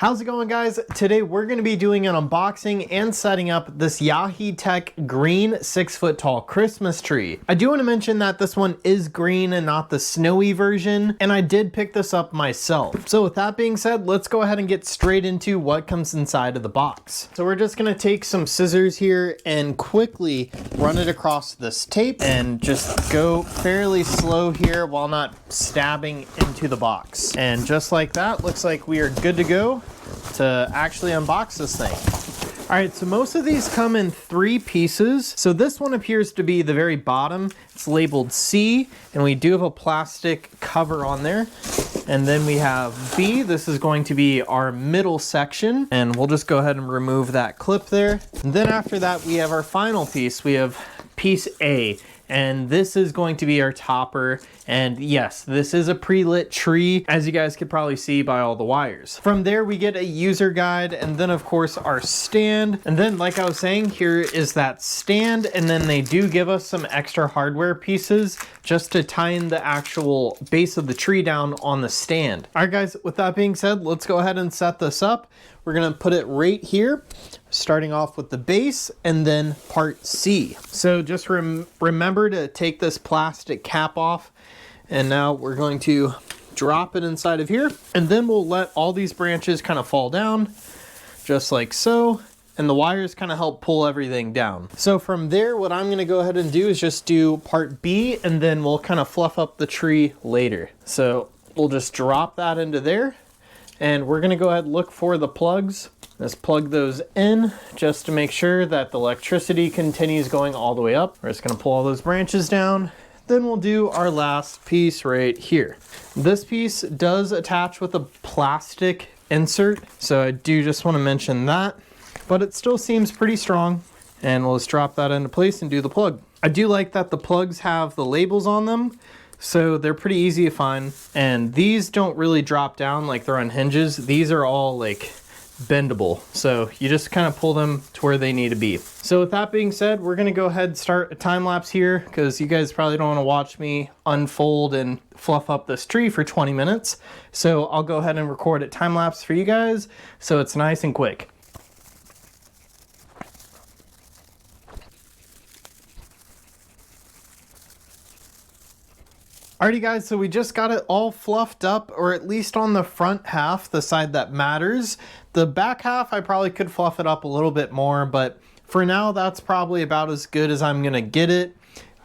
How's it going, guys? Today we're going to be doing an unboxing and setting up this Yaheetech green 6-foot tall Christmas tree. I do want to mention that this one is green and not the snowy version, and I did pick this up myself. So with that being said, let's go ahead and get straight into what comes inside of the box. So we're just going to take some scissors here and quickly run it across this tape and just go fairly slow here while not stabbing into the box. And just like that, looks like we are good to go to actually unbox this thing. All right, so most of these come in 3 pieces. So this one appears to be the very bottom. It's labeled C, and we do have a plastic cover on there. And then we have B. This is going to be our middle section, and we'll just go ahead and remove that clip there. And then after that, we have our final piece. We have piece A. And this is going to be our topper. And yes, this is a pre-lit tree, as you guys could probably see by all the wires. From there, we get a user guide, and then of course our stand. And then, like I was saying, here is that stand, and then they do give us some extra hardware pieces just to tie in the actual base of the tree down on the stand. All right, guys, with that being said, let's go ahead and set this up. We're gonna put it right here, starting off with the base and then part C. So just remember to take this plastic cap off, and now we're going to drop it inside of here, and then we'll let all these branches kind of fall down just like so, and the wires kind of help pull everything down. So from there, what I'm gonna go ahead and do is just do part B, and then we'll kind of fluff up the tree later. So we'll just drop that into there, and we're gonna go ahead and look for the plugs. Let's plug those in just to make sure that the electricity continues going all the way up. We're just gonna pull all those branches down. Then we'll do our last piece right here. This piece does attach with a plastic insert, so I do just wanna mention that, but it still seems pretty strong. And we'll just drop that into place and do the plug. I do like that the plugs have the labels on them, so they're pretty easy to find. And these don't really drop down like they're on hinges. These are all like bendable, so you just kind of pull them to where they need to be. So with that being said, we're gonna go ahead and start a time lapse here, because you guys probably don't want to watch me unfold and fluff up this tree for 20 minutes. So I'll go ahead and record a time lapse for you guys so it's nice and quick. Alrighty guys, so we just got it all fluffed up, or at least on the front half, the side that matters. The back half, I probably could fluff it up a little bit more, but for now, that's probably about as good as I'm gonna get it.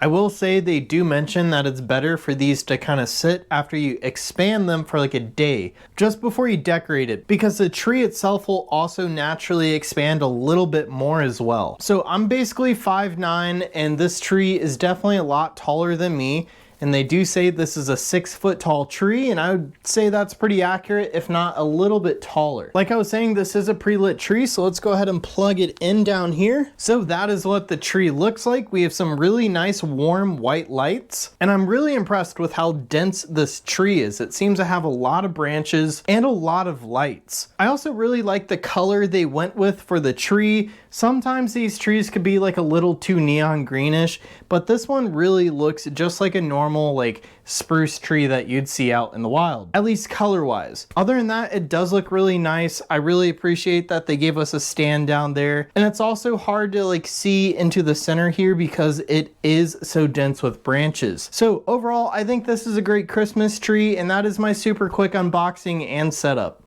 I will say they do mention that it's better for these to kind of sit after you expand them for like a day, just before you decorate it, because the tree itself will also naturally expand a little bit more as well. So I'm basically 5'9", and this tree is definitely a lot taller than me. And they do say this is a 6-foot tall tree, and I would say that's pretty accurate, if not a little bit taller. Like I was saying, this is a pre-lit tree, so let's go ahead and plug it in down here. So that is what the tree looks like. We have some really nice warm white lights, and I'm really impressed with how dense this tree is. It seems to have a lot of branches and a lot of lights. I also really like the color they went with for the tree. Sometimes these trees could be like a little too neon greenish, but this one really looks just like a normal like spruce tree that you'd see out in the wild, at least color wise. Other than that, it does look really nice. I really appreciate that they gave us a stand down there, and it's also hard to like see into the center here because it is so dense with branches. So overall, I think this is a great Christmas tree, and that is my super quick unboxing and setup.